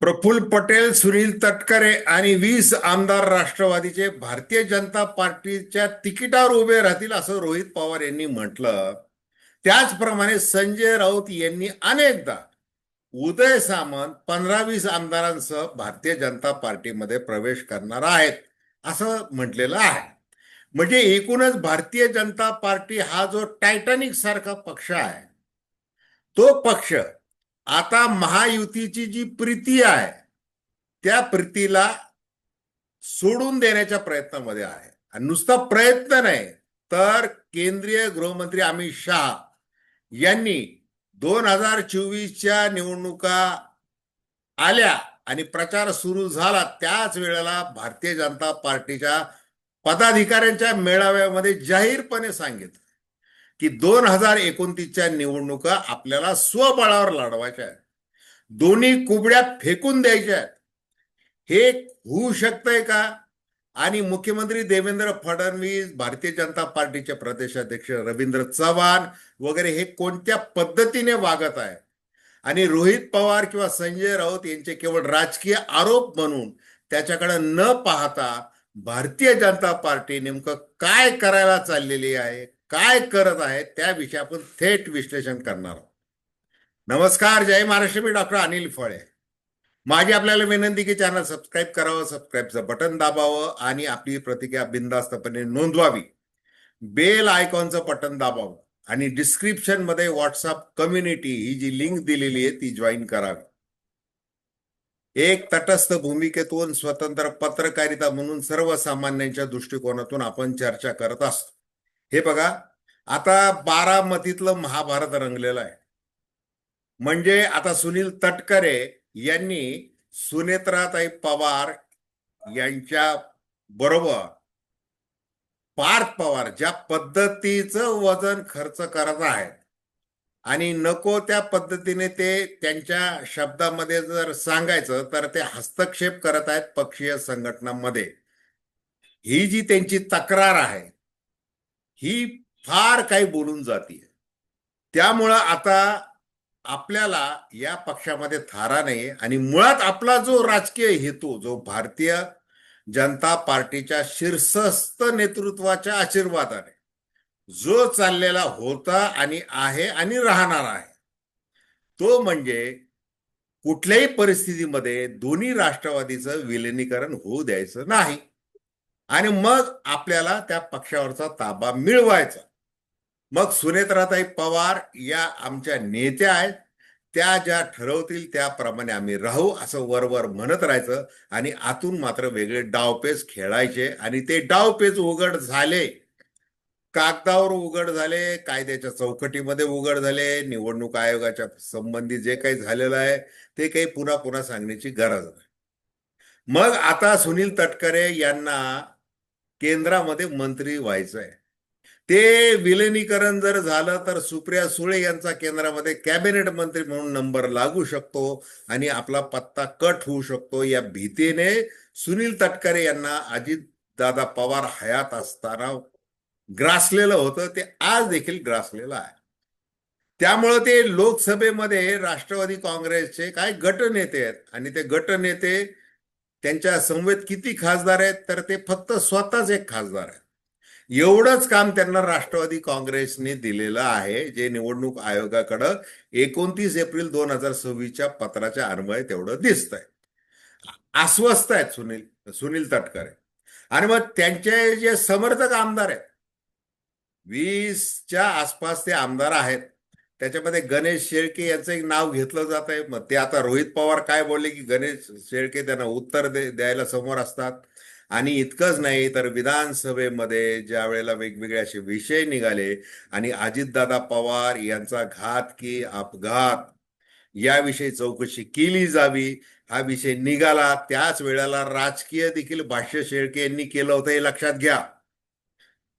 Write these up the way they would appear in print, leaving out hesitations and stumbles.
प्रफुल्ल पटेल, सुनील तटकरे आणि 20 आमदार राष्ट्रवादीचे भारतीय जनता पार्टीच्या तिकिटावर उभे राहतील असं रोहित पवार यांनी म्हटलं. त्याचप्रमाणे संजय राऊत यांनी अनेकदा उदय सामंत 15-20 आमदारांसह भारतीय जनता पार्टीमध्ये प्रवेश करणार आहेत असं म्हटलेलं आहे. म्हणजे एकूणच भारतीय जनता पार्टी हा जो टायटॅनिक सारखा पक्ष आहे, तो पक्ष आता महायुतीची जी प्रीती आहे त्या प्रीतीला सोडून देण्याच्या प्रयत्नामध्ये आहे. आणि नुसता प्रयत्न नाही, तर केंद्रीय गृहमंत्री अमित शहा यांनी 2024च्या निवडणुका आल्या आणि प्रचार सुरू झाला त्याच वेळेला भारतीय जनता पार्टीच्या पदाधिकाऱ्यांच्या मेळाव्यामध्ये जाहीरपणे सांगितलं की 2029च्या निवडणुका आपल्याला स्वबळावर लढवायच्या आहेत, दोन्ही कुबड्या फेकून द्यायच्या आहेत. हे होऊ शकतंय का? आणि मुख्यमंत्री देवेंद्र फडणवीस, भारतीय जनता पार्टीचे प्रदेशाध्यक्ष रवींद्र चव्हाण वगैरे हे कोणत्या पद्धतीने वागत आहे आणि रोहित पवार किंवा संजय राऊत यांचे केवळ राजकीय आरोप म्हणून त्याच्याकडे न पाहता भारतीय जनता पार्टी नेमकं काय करायला चाललेली आहे, काय करत आहे, त्याविषयी आपण थेट विश्लेषण करणार आहोत. नमस्कार, जय महाराष्ट्र. मी डॉक्टर अनिल फळे. माझी आपल्याला विनंती की चॅनल सबस्क्राईब करावं, सबस्क्राईबचं बटन दाबावं आणि आपली प्रतिक्रिया बिनधास्तपणे नोंदवावी. बेल आयकॉनचं बटन दाबावं आणि डिस्क्रिप्शन मध्ये व्हॉट्सअप कम्युनिटी ही जी लिंक दिलेली आहे ती जॉईन करावी. एक तटस्थ भूमिकेतून स्वतंत्र पत्रकारिता म्हणून सर्वसामान्यांच्या दृष्टिकोनातून आपण चर्चा करत असतो. हे बघा, आता बारामतीतलं महाभारत रंगलेलं आहे. म्हणजे आता सुनील तटकरे यांनी सुनेत्राताई पवार यांच्या बरोबर पार्थ पवार ज्या पद्धतीचं वजन खर्च करत आहेत आणि नको त्या पद्धतीने ते त्यांच्या शब्दामध्ये जर सांगायचं तर ते हस्तक्षेप करत आहेत पक्षीय संघटनांमध्ये. ही जी त्यांची तक्रार आहे ही फार काही बोलून जाते. त्यामुळं आता आपल्याला या पक्षामध्ये थारा नाही आणि मुळात आपला जो राजकीय हेतू, जो भारतीय जनता पार्टीच्या शीर्षस्थ नेतृत्वाच्या आशीर्वादाने जो चाललेला होता आणि आहे आणि राहणार आहे, तो म्हणजे कुठल्याही परिस्थितीमध्ये दोन्ही राष्ट्रवादीचं विलिनीकरण होऊ द्यायचं नाही आणि मग आपल्याला त्या पक्षावरचा ताबा मिळवायचा. मग सुनेत्राताई पवार या आमच्या नेत्या आहेत, त्या ज्या ठरवतील त्याप्रमाणे आम्ही राहू असं वरवर म्हणत राहायचं आणि आतून मात्र वेगळे डावपेच खेळायचे. आणि ते डावपेच उघड झाले, कागदावर उघड झाले, कायद्याच्या चौकटीमध्ये उघड झाले. निवडणूक आयोगाच्या संबंधी जे काही झालेलं आहे ते काही पुन्हा पुन्हा सांगण्याची गरज नाही. मग आता सुनील तटकरे यांना केंद्रामध्ये मंत्री व्हायचं आहे. ते विलिनीकरण जर झालं तर सुप्रिया सुळे यांचा केंद्रामध्ये कॅबिनेट मंत्री म्हणून नंबर लागू शकतो आणि आपला पत्ता कट होऊ शकतो. या भीतीने सुनील तटकरे यांना अजितदादा पवार हयात असताना ग्रासलेलं होतं, ते आज देखील ग्रासलेलं आहे. त्यामुळं ते लोकसभेमध्ये राष्ट्रवादी काँग्रेसचे काय गटनेते आहेत आणि ते गटनेते त्यांच्या समवेत किती खासदार आहेत तर ते फक्त स्वतःच एक खासदार आहेत. एवढंच काम त्यांना राष्ट्रवादी काँग्रेसने दिलेलं आहे, जे निवडणूक आयोगाकडं 29 एप्रिल 2026च्या पत्राच्या अन्वये तेवढं दिसतंय. अस्वस्थ आहेत सुनील तटकरे. आणि मग त्यांचे जे समर्थक आमदार आहेत, 20च्या आसपास ते आमदार आहेत, त्याच्यामध्ये गणेश शेळके यांचं एक नाव घेतलं जात आहे. मग ते आता रोहित पवार काय बोलले की गणेश शेळके त्यांना उत्तर द्यायला समोर असतात. आणि इतकंच नाही तर विधानसभेमध्ये ज्या वेळेला वेगवेगळे असे विषय निघाले आणि अजितदादा पवार यांचा घात की अपघात याविषयी चौकशी केली जावी हा विषय निघाला, त्याच वेळेला राजकीय देखील भाष्य शेळके यांनी केलं होतं, हे लक्षात घ्या.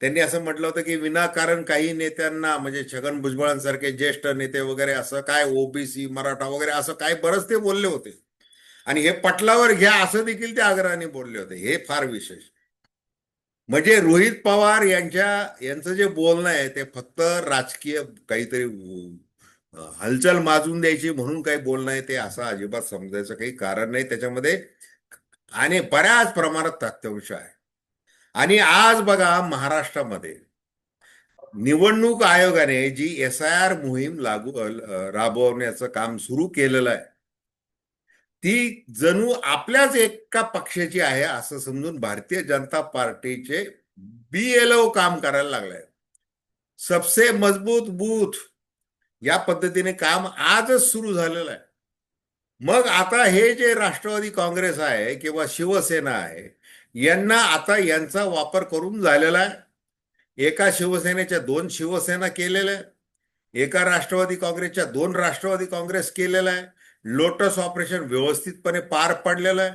त्यांनी असं म्हटलं होतं की विनाकारण काही नेत्यांना, म्हणजे छगन भुजबळांसारखे ज्येष्ठ नेते वगैरे, असं काय ओबीसी मराठा वगैरे असं काय बरंच ते बोलले होते आणि हे पटलावर घ्या असं देखील ते आग्रहाने बोलले होते. हे फार विशेष. म्हणजे रोहित पवार यांचं जे बोलणं आहे ते फक्त राजकीय काहीतरी हलचल माजून द्यायची म्हणून काही बोलणं आहे ते असं अजिबात समजायचं काही कारण नाही त्याच्यामध्ये. आणि बऱ्याच प्रमाणात तथ्यांश आहे. आणि आज बघा महाराष्ट्रामध्ये निवडणूक आयोगाने जी SIR मोहीम राबवण्याचं काम सुरू केलेलं आहे, ती जणू आपल्याच एका पक्षाची आहे असं समजून भारतीय जनता पार्टीचे BLO काम करायला लागले. सबसे मजबूत बूथ या पद्धतीने काम आजच सुरू झालेलं आहे. मग आता हे जे राष्ट्रवादी काँग्रेस आहे किंवा शिवसेना आहे, यांना आता यांचा वापर करून झालेला आहे. एका शिवसेनेच्या 2 शिवसेना केलेल्या आहे, एका राष्ट्रवादी काँग्रेसच्या 2 राष्ट्रवादी काँग्रेस केलेला आहे. लोटस ऑपरेशन व्यवस्थितपणे पार पडलेलं आहे.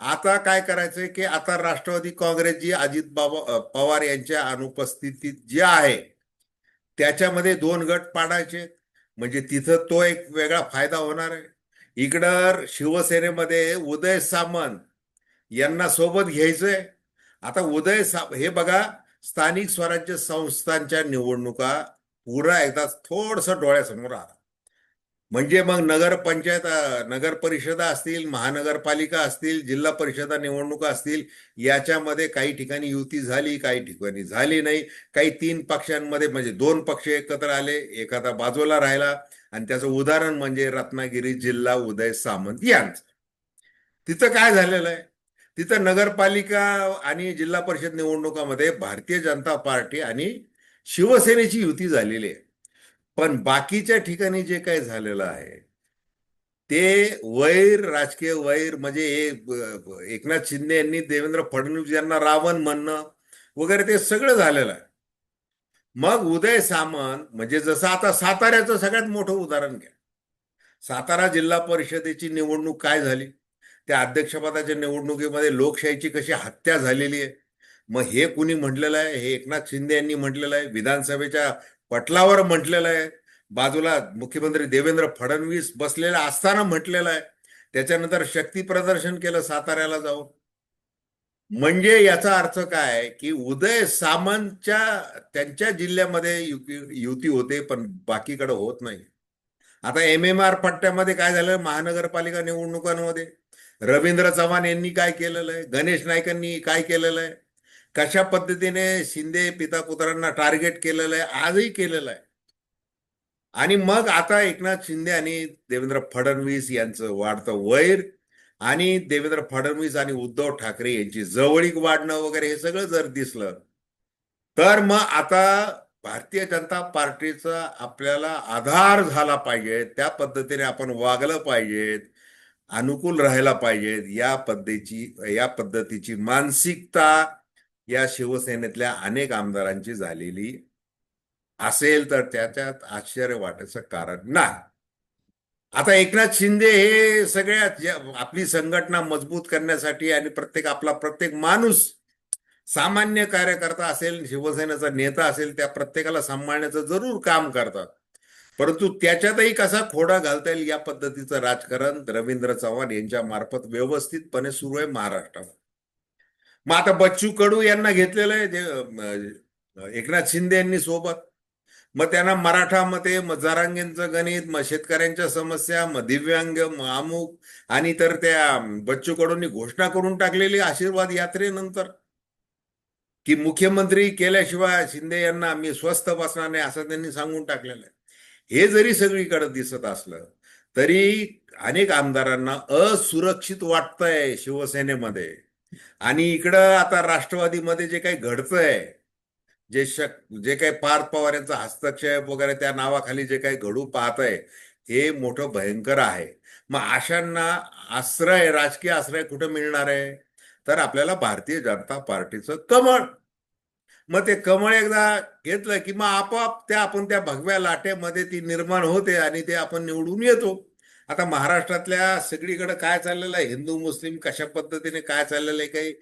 आता काय करायचंय की आता राष्ट्रवादी काँग्रेस जी अजित बाबा पवार यांच्या अनुपस्थितीत जे आहे त्याच्यामध्ये 2 गट पाडायचे, म्हणजे तिथं तो एक वेगळा फायदा होणार आहे. इकडं शिवसेनेमध्ये उदय सामंत यांना सोबत घ्यायचंय. आता हे बघा, स्थानिक स्वराज्य संस्थांच्या निवडणुका पुरा एकदा थोडस डोळ्यासमोर आला म्हणजे मग नगरपंचायत, नगर परिषदा असतील, महानगरपालिका असतील, जिल्हा परिषदा निवडणुका असतील, याच्यामध्ये काही ठिकाणी युती झाली, काही ठिकाणी झाली नाही. काही 3 पक्षांमध्ये म्हणजे 2 पक्ष एकत्र आले, एखादा बाजूला राहिला. आणि त्याचं उदाहरण म्हणजे रत्नागिरी जिल्हा उदय सामंत यांचं. तिथं काय झालेलं आहे, तिथं नगरपालिका आणि जिल्हा परिषद निवडणुकामध्ये भारतीय जनता पार्टी आणि शिवसेनेची युती झालेली आहे. पण बाकीच्या ठिकाणी जे काही झालेलं आहे ते राजकीय वैर, म्हणजे एकनाथ शिंदे यांनी देवेंद्र फडणवीस यांना रावण म्हणणं वगैरे ते सगळं झालेलं आहे. मग उदय सामंत म्हणजे जसं आता साताऱ्याचं सगळ्यात मोठं उदाहरण घ्या. सातारा जिल्हा परिषदेची निवडणूक काय झाली, त्या अध्यक्षपदाच्या निवडणुकीमध्ये लोकशाहीची कशी हत्या झालेली आहे. मग हे कुणी म्हटलेलं आहे, हे एकनाथ शिंदे यांनी म्हटलेलं आहे, विधानसभेच्या पटलावर म्हटलेलं आहे, बाजूला मुख्यमंत्री देवेंद्र फडणवीस बसलेला असताना म्हटलेलं आहे. त्याच्यानंतर शक्ती प्रदर्शन केलं साताऱ्याला जाऊन. म्हणजे याचा अर्थ काय की उदय सामंतच्या त्यांच्या जिल्ह्यामध्ये युती होते पण बाकीकडे होत नाही. आता MMR पट्ट्यामध्ये काय झालं, महानगरपालिका निवडणुकांमध्ये रवींद्र चव्हाण यांनी काय केलेलं आहे, गणेश नाईकांनी काय केलेलं आहे, कशा पद्धतीने शिंदे पिता पुत्रांना टार्गेट केलेलं आहे, आजही केलेलं आहे. आणि मग आता एकनाथ शिंदे आणि देवेंद्र फडणवीस यांचं वाढतं वैर आणि देवेंद्र फडणवीस आणि उद्धव ठाकरे यांची जवळीक वाढणं वगैरे हे सगळं जर दिसलं तर मग आता भारतीय जनता पार्टीचा आपल्याला आधार झाला पाहिजे, त्या पद्धतीने आपण वागलं पाहिजे, अनुकूल राहायला पाहिजे. या पद्धतीची मानसिकता या शिवसेनेतल्या अनेक आमदारांची झालेली असेल तर त्याच्यात आश्चर्य वाटायचं कारण नाही. आता एकनाथ शिंदे हे सगळ्यात आपली संघटना मजबूत करण्यासाठी आणि प्रत्येक माणूस, सामान्य कार्यकर्ता असेल, शिवसेनेचा नेता असेल, त्या प्रत्येकाला सांभाळण्याचं जरूर काम करतात. परंतु त्याच्यातही कसा खोडा घालता येईल या पद्धतीचं राजकारण रवींद्र चव्हाण यांच्या मार्फत व्यवस्थितपणे सुरू आहे महाराष्ट्रात. मग आता बच्चू कडू यांना घेतलेलं आहे एकनाथ शिंदे यांनी सोबत. मग त्यांना मराठामध्ये मग जरांगेंचं गणित, मग शेतकऱ्यांच्या समस्या, मग दिव्यांग, मग अमुक, आणि तर त्या बच्चू कडूंनी घोषणा करून टाकलेली आशीर्वाद यात्रेनंतर की मुख्यमंत्री केल्याशिवाय शिंदे यांना मी स्वस्थ बसणार नाही असं त्यांनी सांगून टाकलेलं आहे. हे जरी सगळीकडे दिसत असलं तरी अनेक आमदारांना असुरक्षित वाटतंय शिवसेनेमध्ये. आणि इकडं आता राष्ट्रवादीमध्ये जे काही घडतंय, जे काही पार्थ पवार यांचा हस्तक्षेप वगैरे त्या नावाखाली जे काही घडू पाहत आहे हे मोठं भयंकर आहे. मग अशांना राजकीय आश्रय कुठं मिळणार आहे, तर आपल्याला भारतीय जनता पार्टीचं कमळ. मग ते कमळ एकदा घेतलं की मग आपोआप आपण त्या भगव्या लाटेमध्ये ती निर्माण होते आणि ते आपण निवडून येतो. आता महाराष्ट्रातल्या सगळीकडे काय चाललेलं आहे, हिंदू मुस्लिम कशा पद्धतीने काय चाललेलं आहे, काही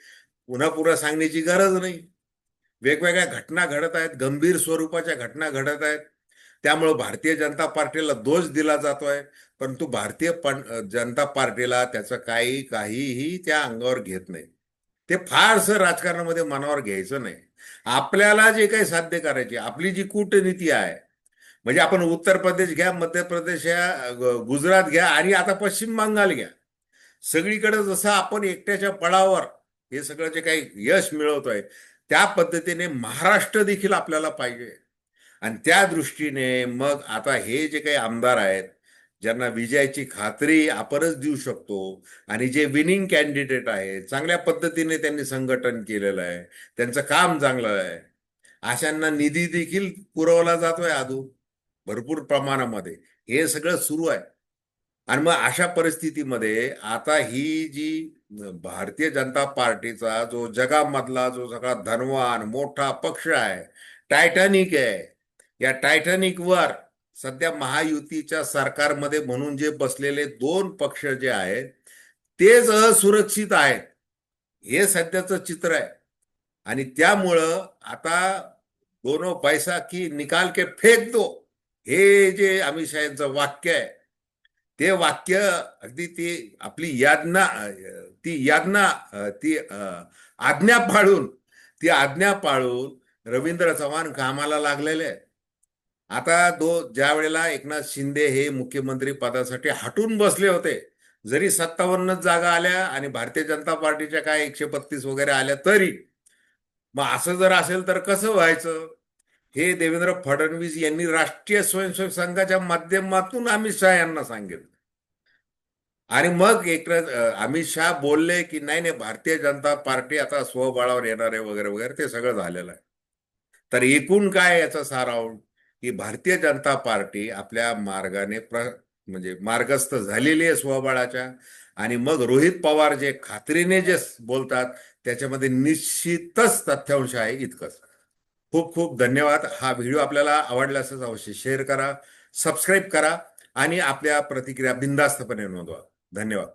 पुन्हा सांगण्याची गरज नाही. वेगवेगळ्या घटना घडत आहेत, गंभीर स्वरूपाच्या घटना घडत आहेत. त्यामुळं भारतीय जनता पार्टीला दोष दिला जातोय, परंतु जनता पार्टीला त्याचं काहीही त्या अंगावर घेत नाही. ते फारसं राजकारणामध्ये मनावर घ्यायचं नाही. आपल्याला जे काही साध्य करायचे, आपली जी कूटनीती आहे, म्हणजे आपण उत्तर प्रदेश घ्या, मध्य प्रदेश घ्या, गुजरात घ्या आणि आता पश्चिम बंगाल घ्या. सगळीकडे जसं आपण एकट्याच्या बळावर हे सगळं जे काही यश मिळवतोय, त्या पद्धतीने महाराष्ट्र देखील आपल्याला पाहिजे. आणि त्या दृष्टीने मग आता हे जे काही आमदार आहेत, ज्यांना विजयाची खात्री आपणच देऊ शकतो आणि जे विनिंग कॅन्डिडेट आहे, चांगल्या पद्धतीने त्यांनी संघटन केलेलं आहे, त्यांचं काम चांगलं आहे, अशांना निधी देखील पुरवला जातोय अजून भरपूर प्रमाणामध्ये. हे सगळं सुरू आहे. आणि मग अशा परिस्थितीमध्ये आता ही जी भारतीय जनता पार्टीचा जो जगामधला जो सगळा धनवान मोठा पक्ष आहे, टायटॅनिक आहे, या टायटॅनिकवर सध्या महायुतीच्या सरकारमध्ये म्हणून जे बसलेले दोन पक्ष जे आहेत तेच असुरक्षित आहेत, हे सध्याचं चित्र आहे. आणि त्यामुळं आता दोनों पैसा की निकाल के फेक दो, हे जे अमित शाह यांचं वाक्य आहे, ते वाक्य अगदी ती आपली यातना, ती आज्ञा पाळून रवींद्र चव्हाण कामाला लागलेले आहेत. आता ज्या वेळेला एकनाथ शिंदे हे मुख्यमंत्री पदासाठी हटून बसले होते, जरी 57 जागा आल्या आणि भारतीय जनता पार्टीच्या काय 132 वगैरे आल्या तरी, मग असं जर असेल तर कसं व्हायचं, हे देवेंद्र फडणवीस यांनी राष्ट्रीय स्वयंसेवक संघाच्या माध्यमातून अमित शहा यांना सांगितलं. आणि मग एक अमित शहा बोलले की नाही नाही, भारतीय जनता पार्टी आता स्वबळावर येणार आहे वगैरे वगैरे, ते सगळं झालेलं आहे. तर एकूण काय याचा सारांश, की भारतीय जनता पार्टी आपल्या मार्गाने म्हणजे मार्गस्थ झालेली आहे स्वबळाच्या. आणि मग रोहित पवार जे खात्रीने जे बोलतात त्याच्यामध्ये निश्चितच तथ्यांश आहे, इतकंच. खूप खूप धन्यवाद. हा व्हिडिओ आपल्याला आवडला असेल अवश्य शेअर करा, सबस्क्राईब करा आणि आपल्या प्रतिक्रिया बिनधास्तपणे नोंदवा. धन्यवाद.